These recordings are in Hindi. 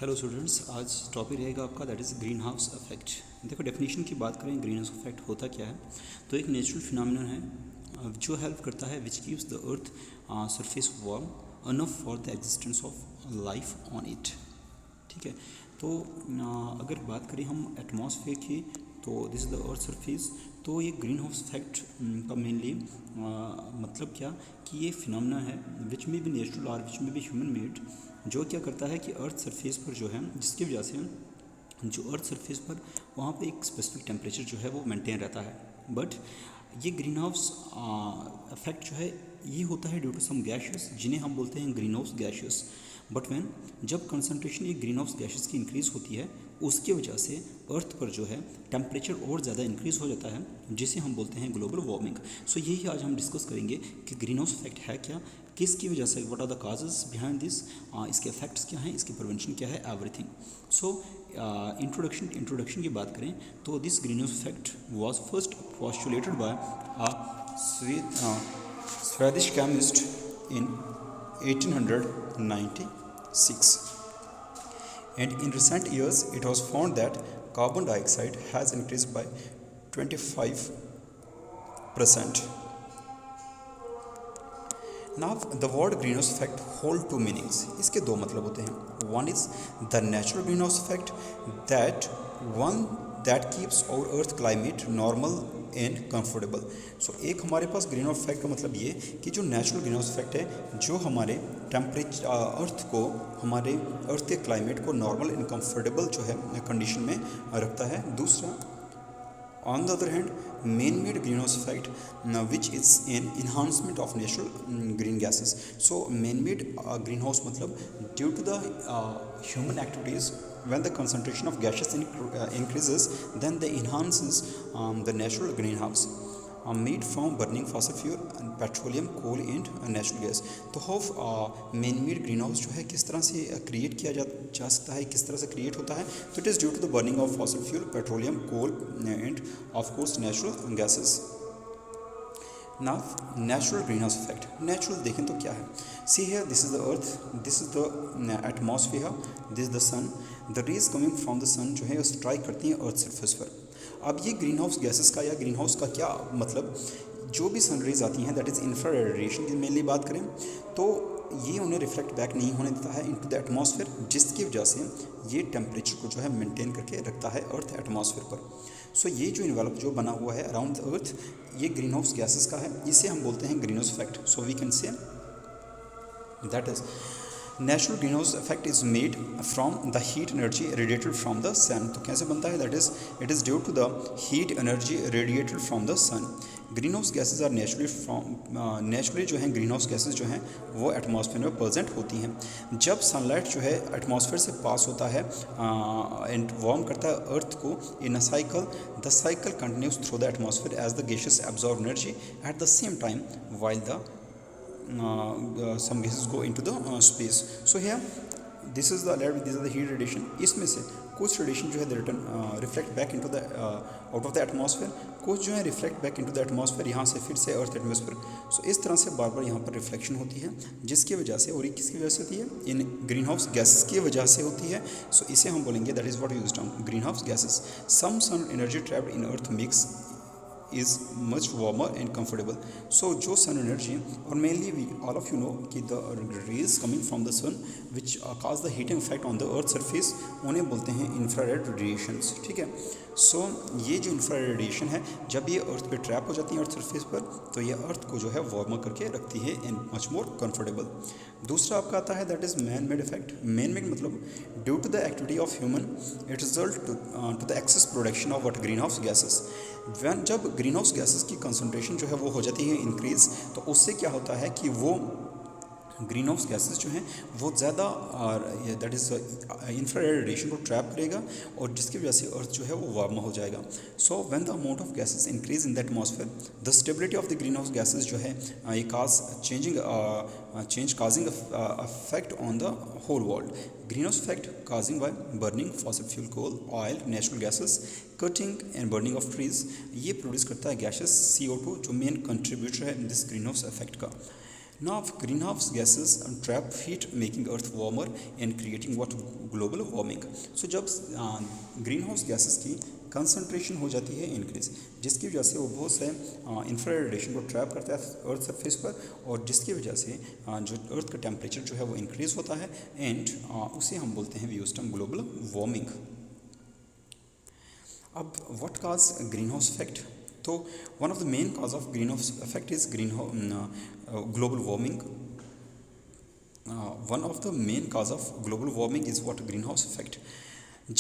हेलो स्टूडेंट्स, आज टॉपिक रहेगा आपका that is green house effect. देखो डेफिनेशन की बात करें ग्रीन हाउस इफेक्ट होता क्या है, तो एक नेचुरल फिनोमेनन है जो हेल्प करता है which keeps the earth surface warm enough for the existence of life on it. ठीक है, तो अगर बात करें हम एटमॉस्फेयर की, तो this is the earth surface. तो ये ग्रीन हाउस इफेक्ट का मेनली मतलब क्या कि ये फिनोमेना है विच में भी नेचुरल और विच में भी ह्यूमन मेड, जो क्या करता है कि अर्थ सरफेस पर जो है, जिसकी वजह से जो अर्थ सरफेस पर वहाँ पे एक स्पेसिफिक टेम्परेचर जो है वो मेंटेन रहता है। बट ये ग्रीन हाउस इफेक्ट जो है ये होता है ड्यू टू सम गैसेस जिन्हें हम बोलते हैं green house gases. But when जब कंसनट्रेशन ये ग्रीन हाउस गैसेस की इंक्रीज़ होती है, उसकी वजह से अर्थ पर जो है टेम्परेचर और ज़्यादा इंक्रीज़ हो जाता है, जिसे हम बोलते हैं ग्लोबल वार्मिंग। सो यही आज हम डिस्कस करेंगे कि ग्रीन हाउस इफेक्ट है क्या, किसकी वजह से, what are the causes behind this, इसके इफेक्ट्स क्या हैं, इसकी प्रिवेंशन क्या है, एवरीथिंग। सो इंट्रोडक्शन की बात करें तो this green house effect was first postulated by Swedish chemist in 1896, and in recent years it was found that carbon dioxide has increased by 25%. Now the word greenhouse effect hold two meanings. इसके दो मतलब होते हैं. One is the natural greenhouse effect, that keeps our earth climate normal and comfortable. So एक हमारे पास ग्रीन हाउस इफेक्ट का मतलब ये कि जो नेचुरल ग्रीन हाउस इफेक्ट है, जो हमारे टेम्परेचर अर्थ को, हमारे अर्थ के क्लाइमेट को नॉर्मल एंड कंफर्टेबल जो है कंडीशन में रखता है. दूसरा, on the other hand, man-made greenhouse effect, which is an enhancement of natural green gases. So man-made greenhouse मतलब due to the human activities, when the concentration of gases increases, then they enhances the natural greenhouse made from burning fossil fuel, petroleum, coal and natural gas. तो how man made green house जो है किस तरह से क्रिएट किया जा सकता है, किस तरह से क्रिएट होता है. तो it is due to the burning of fossil fuel, petroleum, coal and of course natural gases. Now natural green house effect. Natural देखें तो क्या है. See here, this is the earth, this is the atmosphere, this is the sun. The rays coming from the sun जो है स्ट्राइक करती हैं अर्थ सरफेस पर. अब ये ग्रीन हाउस गैसेस का या ग्रीन हाउस का क्या मतलब, जो भी सन रेज आती हैं दैट इज़ इंफ्रारेड रेडिएशन की मेनली बात करें, तो ये उन्हें रिफ्लेक्ट बैक नहीं होने देता है इनटू द एटमॉस्फेयर, जिसकी वजह से ये टेम्परेचर को जो है मेंटेन करके रखता है अर्थ एटमॉस्फेयर पर. सो ये जो इन्वेलप जो बना हुआ है अराउंड द अर्थ, ये ग्रीन हाउस गैसेस का है. इसे हम बोलते हैं green house effect. So we can say that is natural green house effect is made from the heat energy radiated from the sun. तो कैसे बनता है, that is it is due to the heat energy radiated from the sun. Green house gases are naturally जो हैं ग्रीन हाउस गैसेज जो हैं वो एटमॉस्फेयर में प्रेजेंट होती हैं. जब सनलाइट जो है एटमॉस्फेयर से पास होता है एंड वार्म करता है अर्थ को in a cycle, the cycle continues through the atmosphere as the gases absorb energy at the same time while some gases go into the space. So here these are the heat radiation. इसमें से कुछ रेडिएशन जो है return reflect back into the out of the atmosphere, कुछ जो है reflect back into the atmosphere यहाँ से फिर से अर्थ एटमॉस्फेयर. सो इस तरह से बार बार यहाँ पर रिफ्लेक्शन होती है, जिसकी वजह से, और ये किसकी वजह से होती है, इन ग्रीन हाउस गैसेस की वजह से होती है. सो इसे हम बोलेंगे that is what used term green house gases. Some sun energy trapped in earth mix is much warmer and comfortable. So जो sun energy, और mainly we all of you know कि the rays coming from the sun which cause the heating effect on the earth surface, उन्हें बोलते हैं infrared radiations. ठीक है. सो ये जो इंफ्रारेड रेडिएशन है, जब ये अर्थ पे ट्रैप हो जाती है अर्थ सरफेस पर, तो ये अर्थ को जो है वार्म करके रखती है एंड मच मोर कंफर्टेबल. दूसरा आपका आता है that is man made effect. Man made मतलब due to the activity of human it result to the excess production of what green house gases. जब ग्रीन हाउस गैसेस की कंसनट्रेशन जो है वो हो जाती है इंक्रीज़, तो उससे क्या होता है कि वो ग्रीन हाउस गैसेस जो हैं वो ज़्यादा दैट इज़ इंफ्रारेड रेडिएशन को ट्रैप करेगा, और जिसकी वजह से अर्थ जो है वो वार्म हो जाएगा. So when the amount of gases increase in the atmosphere, the stability of the green house gases जो है ये causing effect on the whole world. Greenhouse effect causing by burning fossil fuel, coal, oil, natural gases, cutting and burning of trees. ये प्रोड्यूस करता है गैसेस CO2 जो मेन कंट्रीब्यूटर है दिस ग्रीन हाउस इफेक्ट का. Now, greenhouse gases trap heat, making Earth warmer and creating what global warming. So जब ग्रीन हाउस गैसेस की कंसनट्रेशन हो जाती है इंक्रीज, जिसकी वजह से वो बहुत से इंफ्रारेड रेडिएशन को ट्रैप करता है अर्थ सरफेस पर, और जिसकी वजह से जो अर्थ का टेम्परेचर जो है वो इंक्रीज होता है, एंड उसे हम बोलते हैं we use term global warming. अब what cause green house effect? तो one of the main cause of green house effect is global warming. One of the main cause of global warming is what greenhouse effect.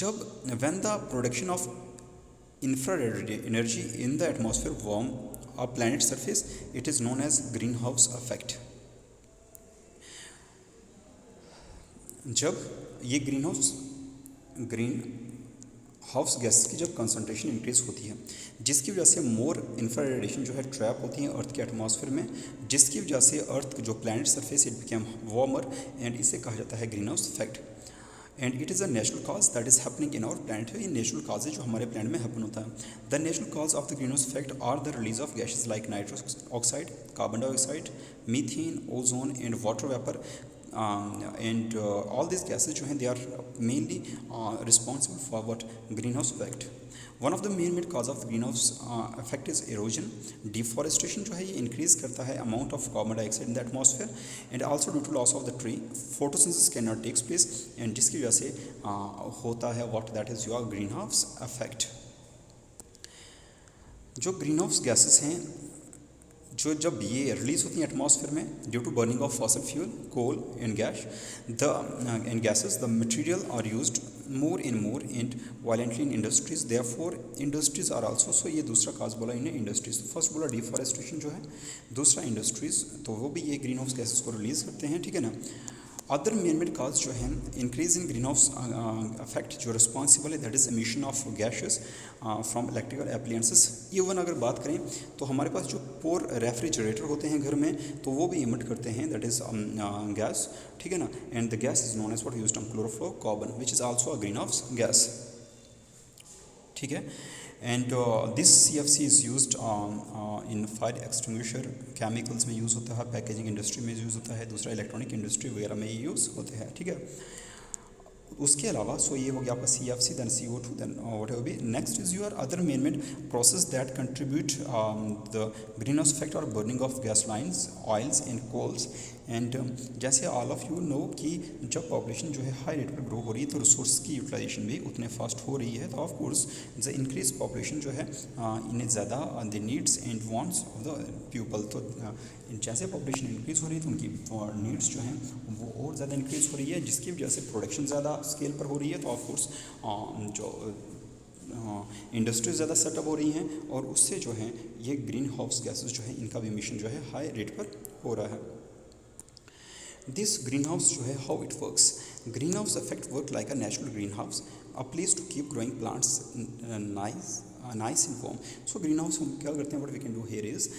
जब when the production of infrared energy in the atmosphere warm a planet surface, it is known as greenhouse effect. जब ये ग्रीन हाउस गैस की जब कंसनट्रेशन इंक्रीज होती है, जिसकी वजह से मोर इंफ्रारेड रेडिएशन जो है ट्रैप होती है अर्थ के एटमॉस्फेयर में, जिसकी वजह से अर्थ जो planet surface it became warmer, and इसे कहा जाता है green house effect. And it is a natural cause that is happening in our planet. ये नेचुरल कॉज है जो हमारे प्लैनेट में हैपन होता है. The natural cause of the green house effect are the release of gases like nitrous oxide, carbon dioxide, methane, ozone and water vapour. And all these gases जो हैं they are mainly responsible for what greenhouse effect. One of the main cause of greenhouse effect is erosion. Deforestation जो है ये increase करता है amount of carbon dioxide in the atmosphere, and also due to loss of the tree photosynthesis cannot takes place, and जिसकी वजह से होता है what that is your greenhouse effect. जो greenhouse gases हैं जो जब ये रिलीज होती हैं एटमॉस्फेयर में due to burning of fossil fuel, coal and gases, the material are used more and violently in industries. Therefore industries are also. So ये दूसरा काज बोला इन्हें इंडस्ट्रीज. फर्स्ट बोला डिफॉरेस्टेशन जो है, दूसरा इंडस्ट्रीज, तो वो भी ये ग्रीन हाउस गैसेस को रिलीज करते हैं, ठीक है ना. अदर मेन काज जो है increase in green house effect जो रिस्पॉन्सिबल है that is emission of gases from electrical appliances. Even अगर बात करें तो हमारे पास जो पोर रेफ्रिजरेटर होते हैं घर में, तो वो भी इमिट करते हैं दैट इज गैस, ठीक है ना. And the gas is known as what used on chlorofluorocarbon which is also a greenhouse gas, ठीक है. And this CFC is used in fire extinguisher, chemicals में यूज़ होता है, पैकेजिंग इंडस्ट्री में यूज़ होता है, दूसरा इलेक्ट्रॉनिक इंडस्ट्री वगैरह में ये यूज़ होते हैं, ठीक है. उसके अलावा सो ये हो गया आपका CFC, then CO2, then whatever be. Next is your other main process that contribute the green house effect और burning of gas lines, oils and coals. And जैसे ऑल ऑफ यू नो कि जब पॉपुलेशन जो है हाई रेट पर ग्रो हो रही है तो रिसोर्स की यूटिलाइजेशन भी उतने फास्ट हो रही है, तो of course the increase population जो है इन्हें ज़्यादा the needs and wants of the people. तो जैसे पॉपुलेशन इंक्रीज़ हो रही है तो उनकी नीड्स जो हैं वो और ज़्यादा इंक्रीज़ हो रही है, जिसकी वजह से प्रोडक्शन ज़्यादा स्केल पर हो रही है, तो ऑफ कोर्स जो इंडस्ट्रीज ज़्यादा सेटअप हो रही हैं, और उससे जो है ये ग्रीन हाउस गैसेस जो है इनका भी एमिशन जो है हाई रेट पर हो रहा है. दिस ग्रीन हाउस जो है how it works. Green house effect work like a natural green house, a place to keep growing plants nice in form. So greenhouse हम क्या करते हैं, what we can do here is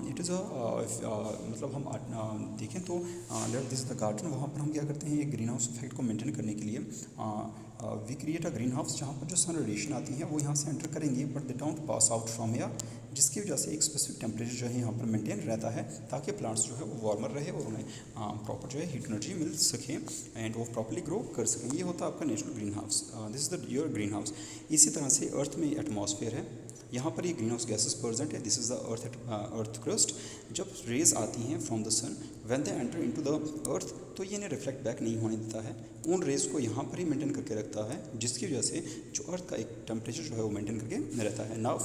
it is मतलब हम देखें तो लेट दिस द गार्डन, वहाँ पर हम क्या करते हैं ये ग्रीन हाउस इफेक्ट को मेंटेन करने के लिए we create a greenhouse जहाँ पर जो सन रेडिएशन आती है वो यहाँ से एंटर करेंगी, but they don't pass out from here, जिसकी वजह से एक स्पेसिफिक टेम्परेचर जो है यहाँ पर मेंटेन रहता है, ताकि प्लांट्स जो है वो वार्मर रहे और उन्हें प्रॉपर जो है हीट एनर्जी मिल सके एंड वो प्रॉपर्ली ग्रो कर सकें. ये होता है आपका natural green house. This is the your green house. इसी तरह से अर्थ में एटमॉस्फेयर है, यहाँ पर ये ग्रीन हाउस गैसेस प्रेजेंट है. This is the earth crust. जब रेज आती हैं from the sun when they enter into the earth, तो ये इन्हें रिफ्लेक्ट बैक नहीं होने देता है, उन रेज को यहाँ पर ही मेंटेन करके रखता है, जिसकी वजह से जो अर्थ का एक टेम्परेचर जो है वो मेंटेन करके रहता है. Now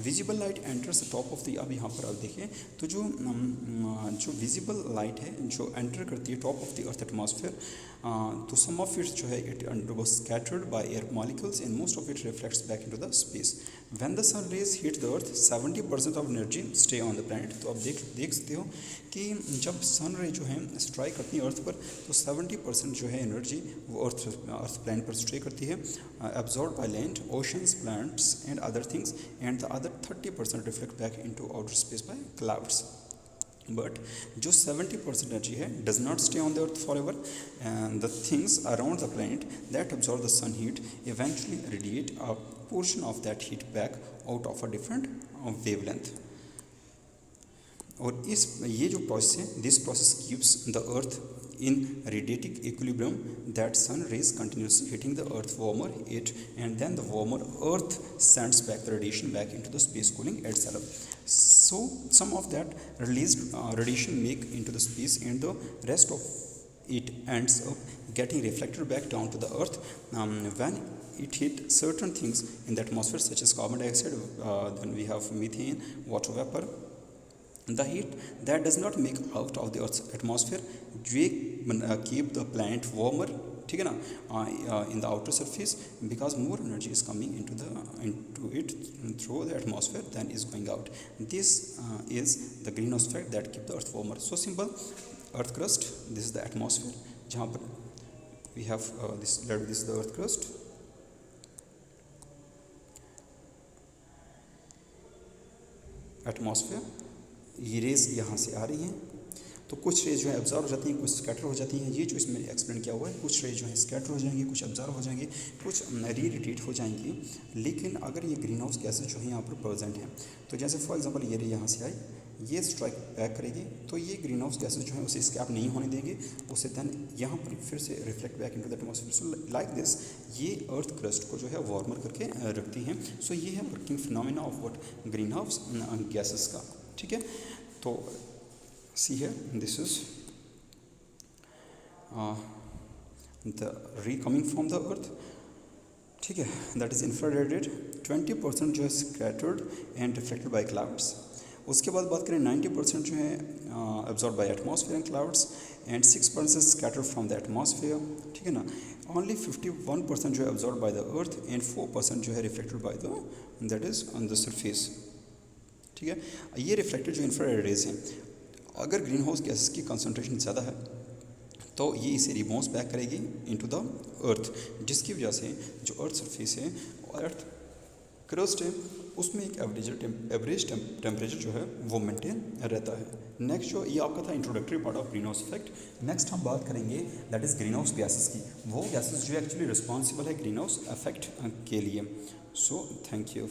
visible light enters the top of the, अब यहाँ पर आप देखिए तो जो विजिबल लाइट है जो एंटर करती है top of the earth atmosphere, तो सम ऑफ इट जो है it undergoes scattered by air molecules and most of it reflects back into the space. When the sun rays hit the earth 70% of energy stay on the planet. तो आप देख सकते हो कि जब सन रे जो है स्ट्राइक करती है अर्थ पर, तो 70% जो है एनर्जी वो अर्थ प्लैनेट पर स्टे करती है, absorb by land, oceans, plants and other things, and the other 30% reflect back into outer space by clouds. But जो 70% एनर्जी है does not stay on the earth for ever, and the things around the planet that absorb the sun heat eventually radiate a portion of that heat back out of a different wavelength. और इस ये जो प्रोसेस है, this process keeps the earth in radiatic equilibrium, that sun rays continuously hitting the earth warmer it, and then the warmer earth sends back the radiation back into the space, cooling itself. So some of that released radiation make into the space, and the rest of it ends up getting reflected back down to the earth when it hit certain things in the atmosphere, such as carbon dioxide, then we have methane, water vapor. The heat that does not make out of the earth's atmosphere keep the planet warmer, ठीक है ना, in the outer surface, because more energy is coming into it through the atmosphere than is going out. This is the greenhouse effect that keep the earth warmer. So simple. Earth crust, this is the atmosphere, जहाँ पर we have this is the earth crust. Atmosphere, ये रेज यहाँ से आ रही हैं, तो कुछ रेज जो है एब्जॉर्व हो जाती हैं, कुछ स्कैटर हो जाती हैं। ये जो इसमें एक्सप्लेन किया हुआ है, कुछ रेज जो है स्कैटर हो जाएंगी, कुछ एब्जॉर्व हो जाएंगी, कुछ रीरेडिएट हो जाएंगी। लेकिन अगर ये ग्रीन हाउस गैसेज जो है यहाँ पर प्रेजेंट हैं, तो जैसे फॉर एग्जांपल ये रे यहाँ से आई, ये स्ट्राइक बैक करेगी, तो ये ग्रीन हाउस गैसेज जो है उसे स्कैप नहीं होने देंगे, उसे देन यहाँ पर फिर से reflect back into the atmosphere. So like this ये अर्थ क्रस्ट को जो है वार्मर करके रखती हैं। सो ये है working phenomena of what green house gases का, ठीक है। तो सी है, this is the ray coming from the earth, ठीक है, दैट इज इंफ्रारेड। 20% जो है scattered and reflected by clouds. उसके बाद बात करें 90% जो है absorb bye atmosphere and clouds, and 6% scattered from the atmosphere, ठीक है ना। ओनली 51% जो है absorb by the earth, and 4% जो है reflected by the, that is on the surface, ठीक है। ये रिफ्लेक्टेड जो इंफ्रारेड रेज हैं, अगर ग्रीन हाउस गैसेस की कंसनट्रेशन ज़्यादा है तो ये इसे रिबाउंस बैक करेगी इनटू द अर्थ, जिसकी वजह से जो अर्थ सरफेस है, अर्थ क्रस्ट है, उसमें एक एवरेज टेम्परेचर जो है वो मेंटेन रहता है। नेक्स्ट जो ये आपका था introductory part of green house effect. Next हम बात करेंगे that is green house gases की, वो गैसेस जो एक्चुअली रिस्पॉन्सिबल है ग्रीन हाउस इफेक्ट के लिए। So thank you.